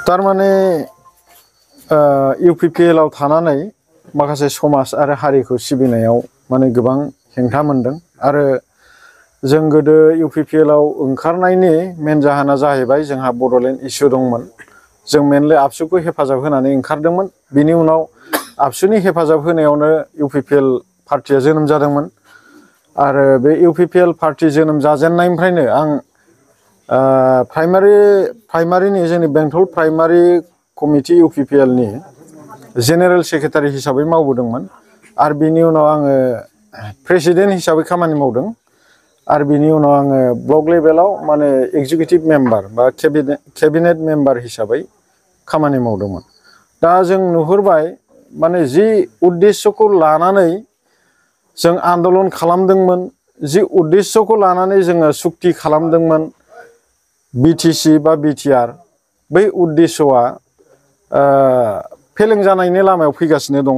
तारमाने UPPL आव थानानै माखासे समाज आरो हारिखौ सिबिनायाव माने गोबां हेंथा मोनदों आरो जों गोदो UPPL आव ओंखारनायनि मेन जाहोना जाहैबाय जोंहा बड'लेण्ड इस्यु दंमोन जों मेनलि आबसुखौ हेफाजाब होनानै ओंखारदोंमोन बिनि उनाव आबसुनि हेफाजाब होनायावनो UPPL पार्टिया जोनोम जादोंमोन आरो बे UPPL पार्टी जोनोम जाजेननायनिफ्रायनो आं प्राइमारिनि जोंनि बेंटल प्राइमारि कमिटि UPPL नि जेनेरेल सेक्रेटारि हिसाबै मावबोदोंमोन आरो बिनि उनाव आङो प्रेसिडेन्ट हिसाबै खामानि मावदों आरो बिनि उनाव आङो ब्लक लेभेलाव माने एग्जिकिउटिभ मेम्बार बा केबिनेट मेम्बार हिसाबै खामानि मावदोंमोन दा जों नुहुरबाय माने जि उद्देश्यखौ लानानै जों आन्दलन खालामदोंमोन जि उद्देश्यखौ लानानै जोङो सुक्ति खालामदोंमोन BTC बा BTR बै उद्देश्यआ फेलें जानायनि लामायाव फैगासिनो दं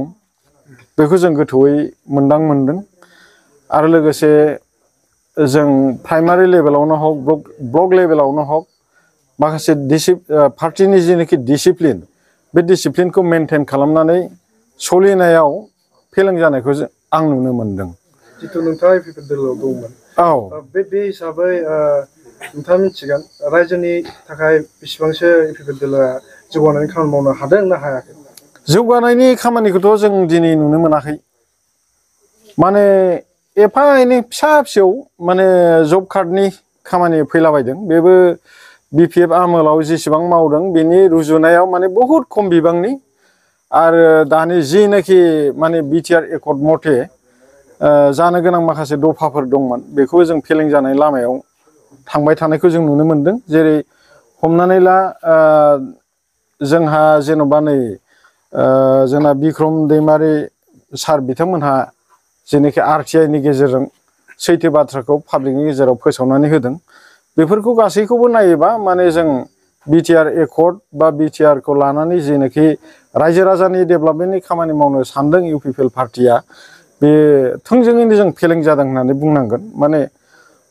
बेखौ जों गोथौयै मोनदों आरो लोगोसे जों प्राइमारि लेभेलावनो हक ब्लक लेभेलावनो हक माखासे पार्टिनि जेनाखि डिसिप्लिन बे डिसिप्लिनखौ मेनटेन खालामनानै सोलिनायाव फेलें जानायखौ आं नुनो मोनदों जितु नोंथाङा UPPL आव दंमोन बे हिसाबै नोंथाङा मिथिगोन रायजोनि थाखाय बेसेबांसो UPPL आ जौगानायनि खामानि मावनो हादों ना हायाखै जौगानायनि खामानिखौथ' जों दिनै नुनो मोनाखै माने एफा एनै फिसा फिसौ माने जब कार्डनि खामानि फैलाबायदों बेबो BPF आमोलाव जेसेबां मावदों बेनि रुजुनायाव माने बहुद खम बिबांनि आरो दानि जिनाखि माने BTR एकर्ड मथे जानो गोनां माखासे दफाफोर दंमोन बेखौ जों फेलें जानाय लामायाव थांबाय थानायखौ जों नुनो मोनदों जेरै हमनानै ला जोंहा जेन'बा नै जोंना बिक्रम दैमारि सार बिथांमोनहा जेनाखि RTI नि गेजेरजों सैथो बाथ्राखौ पाब्लिकनि गेजेराव फोसावनानै होदों बेफोरखौ गासैखौबो नायोबा माने जों BTR एकर्ड बा BTR खौ लानानै जेनाखि रायजो राजानि डेभेलपमेन्टनि खामानि मावनो सानदों UPPL पार्टिया बे थोंजोङैनो जों फेलें जादों होननानै बुंनांगोन माने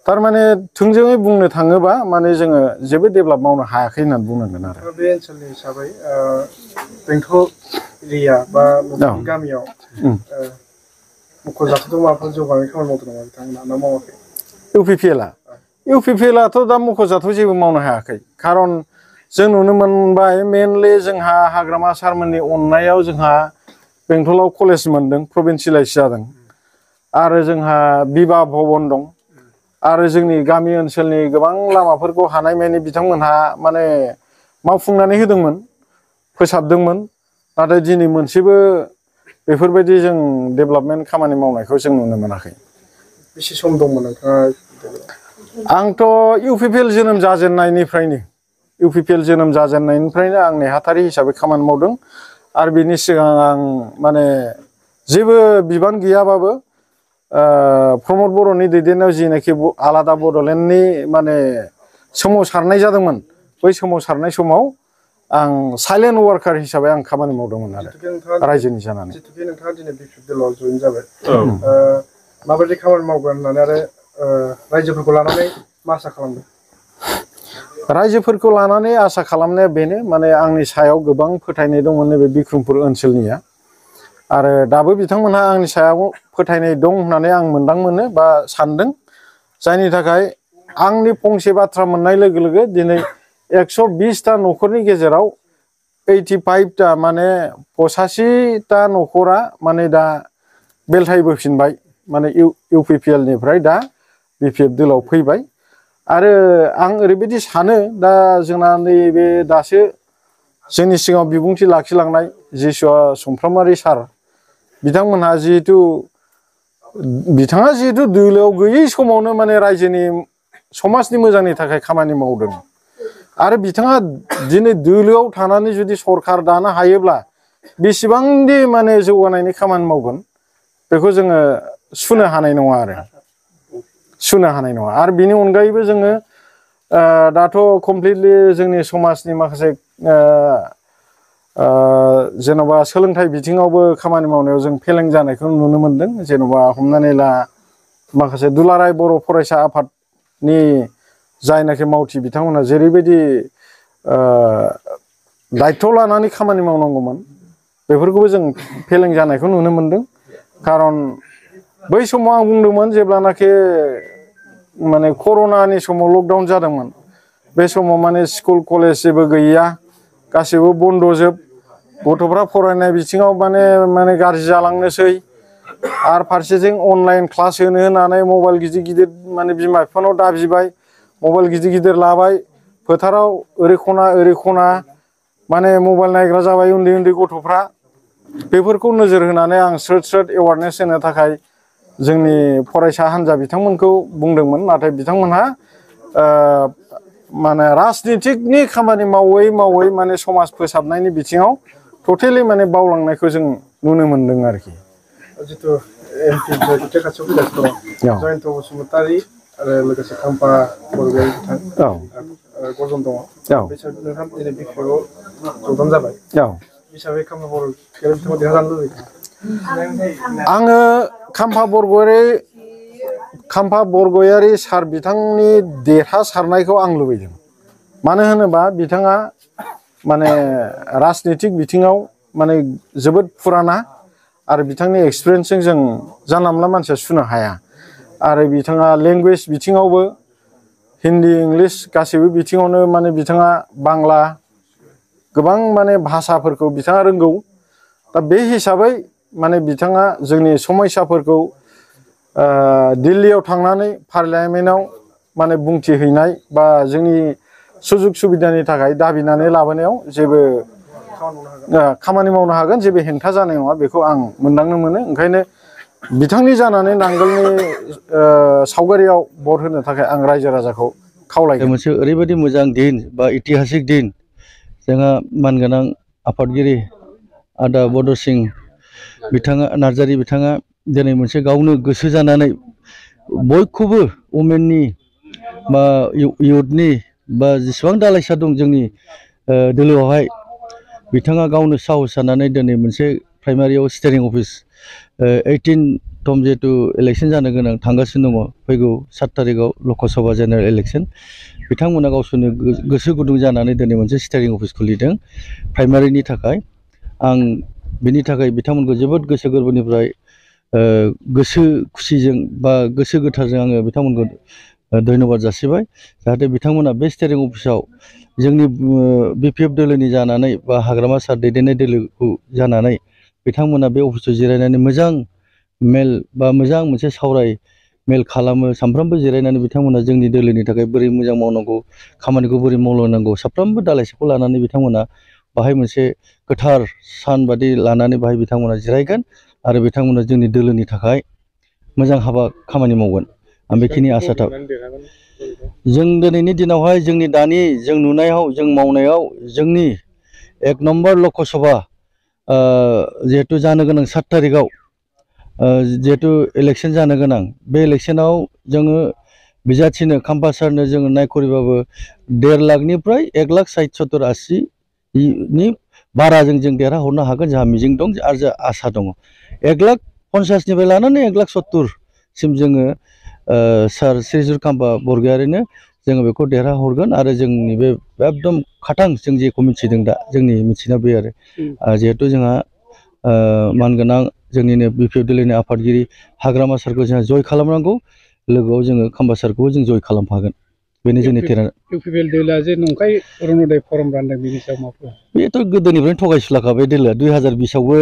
तारमाने थोंजोङै बुंनो थाङोबा माने जोङो जेबो डेभेलप मावनो हायाखै होननानै बुंनांगोन आरो बे ओनसोलनि हिसाबै बेंटल एरिया बा गामियाव मख'जाथाव माबाफोर जौगानाय खामानि मावदों नामा बिथांमोना ना मावाखै UPPL आथ' दा मख'जाथाव जेबो मावनो हायाखै खारन जों नुनो मोनबाय मेनलि जोंहा हाग्रामा सारमोननि अननायाव जोंहा बेंटलाव कलेज मोनदों प्रभिन्सियेलाइज जादों आरो जोंहा बिभा भबन दं आरो जोंनि गामि ओनसोलनि गोबां लामाफोरखौ हानायमानि बिथांमोनहा माने मावफुंनानै होदोंमोन फोसाबदोंमोन नाथाय दिनै मोनसेबो बेफोरबायदि जों डेभेलपमेन्ट खामानि मावनायखौ जों नुनो मोनाखै बेसे सम दंमोन नोंथाङा आंथ' UPPL जोनोम जाजेननायनिफ्रायनो आं नेहाथारि हिसाबै खामानि मावदों आरो बिनि सिगां आं माने जेबो बिबान गैयाबाबो प्रमद बर'नि दैदेननायाव जिनाखि आलादा बड'लेण्डनि माने सोमावसारनाय जादोंमोन बै सोमावसारनाय समाव आं साइलेन्ट वार्कार हिसाबै आं खामानि मावदोंमोन आरो रायजोनि जानानै नोंथाङा दिनै BPPL आव जइन जाबाय माबायदि खामानि मावगोन होननानै आरो रायजोफोरखौ लानानै मा आसा खालामदों रायजोफोरखौ लानानै आसा खालामनाया बेनो माने आंनि सायाव गोबां फोथायनाय दंमोन नैबे बिक्रमपुर ओनसोलनिया आरो दाबो बिथांमोनहा आंनि सायाव फोथायनाय दं होननानै आं मोनदांमोनो बा सानदों जायनि थाखाय आंनि फंसे बाथ्रा मोननाय लोगो लोगो दिनै 120टा न'खरनि गेजेराव 85टा माने 85टा न'खरा माने दा बेलथायबोफिनबाय माने UPPL निफ्राय दा BPF दोलाव फैबाय आरो आं ओरैबायदि सानो दा जोंना नैबे दासो जोंनि सिगाङाव बिबुंथि लाखिलांनाय जिसुआ सुमफ्रामारि सार बिथांमोनहा बिथाङा जिहेतु दोलोआव गैयै समावनो माने रायजोनि समाजनि मोजांनि थाखाय खामानि मावदों आरो बिथाङा दिनै दोलोआव थानानै जुदि सरखार दानो हायोब्ला बेसेबांदि माने जौगानायनि खामानि मावगोन बेखौ जोङो सुनो हानाय नङा आरो बिनि अनगायैबो जोङो दाथ' कमप्लिटलि जोंनि समाजनि माखासे जेन'बा सोलोंथाइ बिथिङावबो खामानि मावनायाव जों फेलें जानायखौ नुनो मोनदों जेन'बा हमनानै ला माखासे दुलाराय बर' फरायसा आफादनि जायनाखि मावथि बिथांमोना जेरैबायदि दायथ' लानानै खामानि मावनांगौमोन बेफोरखौबो जों फेलें जानायखौ नुनो मोनदों खारन बै समाव आं बुंदोंमोन जेब्लानाखि माने कर'नानि समाव लकडाउन जादोंमोन बे समाव माने स्कुल कलेज जेबो गैया गासैबो बन्द'जोब गथ'फ्रा फरायनाय बिथिङाव माने गाज्रि जालांनोसै आरो फारसेथिं अनलाइन क्लास होनो होननानै मबाइल गिदिर गिदिर माने बिमा बिफानाव दाबिबाय मबाइल गिदिर गिदिर लाबाय फोथाराव ओरै खना माने मबाइल नायग्रा जाबाय उन्दै उन्दै गथ'फ्रा बेफोरखौ नोजोर होनानै आं स्रोद एवारनेस होनो थाखाय जोंनि फरायसा हान्जा बिथांमोनखौ बुंदोंमोन नाथाय बिथांमोनहा माने राजनितिकनि खामानि मावै माने समाज फोसाबनायनि बिथिङाव टटेलि माने बावलांनायखौ जों नुनो मोनदों आरोखि जितु एमपि जयन्त खाथियाव फैगासिनो दं जयन्त बसुमतारी आरो लोगोसे खाम्फा बरगयारी बिथां गजन दङ बिसोर नोंथां दिनै बिपिआव जगदान जाबाय हिसाबै खाम्फा बरगयारी बिथाङा देरहाजानो लुबैदों आङो खाम्फा बरगयारी सार बिथांनि देरहासारनायखौ आं लुबैदों मानो होनोबा बिथाङा माने राजनितिक बिथिङाव माने जोबोद फुराना आरो बिथांनि एक्सपिरियेन्सजों जों जानला मोनला मानसिया सुनो हाया आरो बिथाङा लेंगुवेज बिथिङावबो हिन्दी इंलिश गासैबो बिथिङावनो माने बिथाङा बांला गोबां माने भाषाफोरखौ बिथाङा रोंगौ दा बे हिसाबै माने बिथाङा जोंनि समस्याफोरखौ दिल्लीयाव थांनानै पार्लियामेन्टआव माने बुंथिहैनाय बा जोंनि सुजुग सुबिदानि थाखाय दाबिनानै लाबोनायाव जेबो खामानि मावनो हागोन जेबो हेंथा जानाय नङा बेखौ आं मोनदांनो मोनो ओंखायनो बिथांनि जानानै नांगोलनि सावगारियाव भट होनो थाखाय आं रायजो राजाखौ खावलायगोन मोनसे ओरैबायदि मोजां दिन बा ऐतिहासिक दिन जोंहा मानगोनां आफादगिरि आदा बड' सिं बिथाङा नार्जारी बिथाङा दिनै मोनसे गावनो गोसो जानानै बयखौबो वमेननि बा इउथनि बा जेसेबां दालाइसा दं जोंनि दोलोआवहाय बिथाङा गावनो साहस जानानै दिनै मोनसे प्राइमारियाव स्टेरिं अफिस 18 जिहेतु इलेक्सन जानो गोनां थांगासिनो दङ फैगौ 7 तारिखआव लकसभा जेनेरेल इलेक्सन बिथांमोना गावसोरनो गोसो गुदुं जानानै दिनै मोनसे स्टेरिं अफिस खुलिदों प्राइमारिनि थाखाय आं बिनि थाखाय बिथांमोनखौ जोबोद गोसो गोरबोनिफ्राय गोसो खुसिजों बा गोसो गोथारजों आङो बिथांमोनखौ धन्यबाद जासिबाय जाहाथे बिथांमोना बे स्टेरिं अफिसाव जोंनि बिपिएफ दोलोनि जानानै बा हाग्रामा सार दैदेननाय दोलोखौ जानानै बिथांमोना बे अफिसाव जिरायनानै मोजां मेल बा मोजां मोनसे सावराय मेल खालामो सानफ्रोमबो जिरायनानै बिथांमोना जोंनि दोलोनि थाखाय बोरै मोजां मावनांगौ खामानिखौ बोरै मावलांनांगौ साफ्रोमबो दालाइसाखौ लानानै बिथांमोना बाहाय मोनसे गोथार सान बादि लानानै बाहाय बिथांमोना जिरायगोन आरो बिथांमोना जोंनि दोलोनि थाखाय मोजां हाबा खामानि मावगोन आं बेखिनि आसा जों दिनैनि दिनावहाय जोंनि दानि जों नुनायाव जों मावनायाव जोंनि 1 नम्बर लकसभा जिहेतु जानो गोनां 7 तारिखआव जिहेतु इलेक्सन जानो गोनां बे इलेक्सनाव जोङो बिजाथिनो खाम्फा सारनो जोङो नायखरिबाबो 1.5 लाखनिफ्राय 1,60,70,80 नि बाराजों जों देरहाहरनो हागोन जोंहा मिजिं दं आरो जोंहा आसा दङ 1,50,000 निफ्राय लानानै 1,70,000 सिम जोङो सार श्रीजुत खाम्फा बरगयारिनो जोङो बेखौ देरहाहरगोन आरो जोंनि बे एकदम खाथां जों जेखौ मिथिदों दा जोंनि मिथिनायाव बे आरो जिहेतु जोंहा मानगोनां जोंनिनो बिपिएफ दोलोनि आफादगिरि हाग्रामा सारखौ जोंहा जय खालामनांगौ लोगोआव जोङो खाम्फा सारखौबो जों जय खालामफागोन बेनो जोंनि थिरांथा इउपिपिएल दोलोआ जे नंखाय अरुणोदय फर्म रानदों बेनि सायाव माफोर बेथ' गोदोनिफ्रायनो थगायसुलाखा बे दोलोआ 2020आवबो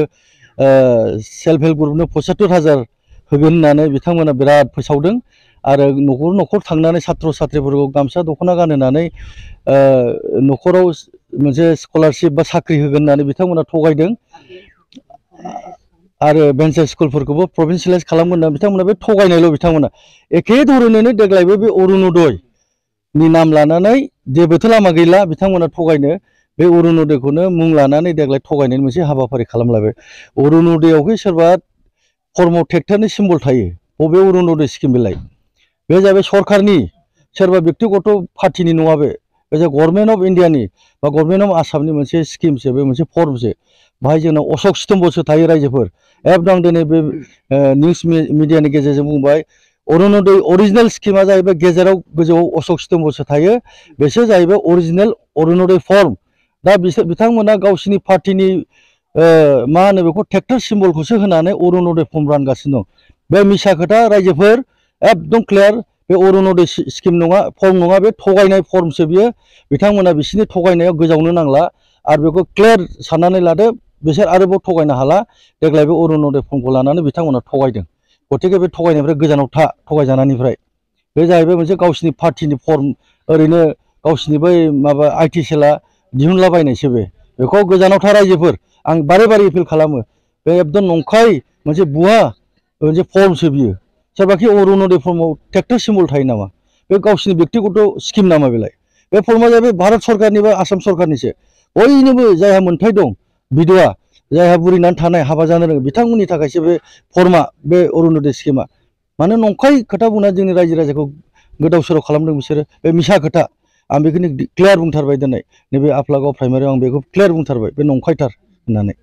सेल्फ हेल्प ग्रुपनो 75,000 होगोन होननानै बिथांमोना बिराद फोसावदों आरो न'खर न'खर थांनानै सात्र साथ्रिफोरखौ गामसा दख'ना गानहोनानै न'खराव मोनसे स्कलारशिप बा साख्रि होगोन होननानै बिथांमोना थगायदों आरो भेन्सार स्कुलफोरखौबो प्रभिन्सियेलाइज खालामगोन होनना बिथांमोना बे थगायनायल' बिथांमोना एखे धरनैनो देग्लायबो बे अरुणोदयनि नाम लानानै जेबोथ' लामा गैला बिथांमोना थगायनो बे अरुणोदयखौनो मुं लानानै देग्लाय थगायनायनि मोनसे हाबाफारि खालामलायबाय अरुणोदयआवहाय सोरबा कर्म ट्रेक्टरनि सिम्बल थायो बबे अरुणोदय स्किम बेलाय बे जाबाय सरकारनि सोरबा बेक्तिगत पार्टिनि नङा बे गभर्नमेन्ट अफ इन्डियानि बा गभर्नमेन्ट अफ आसामनि मोनसे स्किमसो बे मोनसे फर्मसो बाहाय जोंनाव अशक स्तम्भसो थायो रायजोफोर एकदम दिनै बे निउस मिडियानि गेजेरजों बुंबाय अरुणोदय अरिजिनेल स्किमा जाहैबाय गेजेराव गोजौआव अशक स्तम्भसो थायो बेसो जाहैबाय अरिजिनेल अरुणोदय फर्म दा बिसोर बिथांमोना गावसिनि पार्टीनि मा होनो बेखौ ट्रेक्टर सिम्बलखौसो होनानै अरुणोदय फर्म रानगासिनो दं। बे मिसा खोथा रायजोफोर एकदम क्लियार बे अरुणोदय स्किम नङा फर्म नङा बे थगायनाय फर्मसो बियो बिथांमोना बिसोरनि थगायनायाव गोजावनो नांला आरो बेखौ क्लियार साननानै लादो बिसोर आरोबाव थगायनो हाला देग्लाय बे अरुणोदय फर्मखौ लानानै बिथांमोना थगायदों गतिके बे थगायनायनिफ्राय गोजानाव था थगायजानायनिफ्राय बे जाहैबाय मोनसे गावसिनि पार्टीनि फर्म ओरैनो गावसिनि बै माबा आइटि सेलआ दिहुनलाबायनायसो बेखौ गोजानाव था रायजोफोर आं बारे बारे एपिल खालामो बे एकदम नंखाय मोनसे बुवा मोनसे फर्मसो बियो सोरबाखि अरुणोदय फर्मआव ट्रेक्टर सिम्बल थायो नामा बे गावसिनि बेक्तिगत स्किम नामा बेलाय बे फर्मआ जाहैबाय भारत सरकारनि बा आसाम सरकारनिसो बयनोबो जायहा मोन्थाय दं बिधवा जायहा बुरिनानै थानाय हाबा जानो रोङो बिथांमोननि थाखायसो बे फर्मआ बे अरुणोदय स्किमा मानो नंखाय खोथा बुंनानै जोंनि रायजो राजाखौ गोदाव सोराव खालामदों बिसोरो बे मिसा खोथा आं बेखौनो क्लियार बुंथारबाय दिनै नैबे आफलागाव प्राइमारियाव आं बेखौ क्लियार बुंथारबाय बे नंखायथार होननानै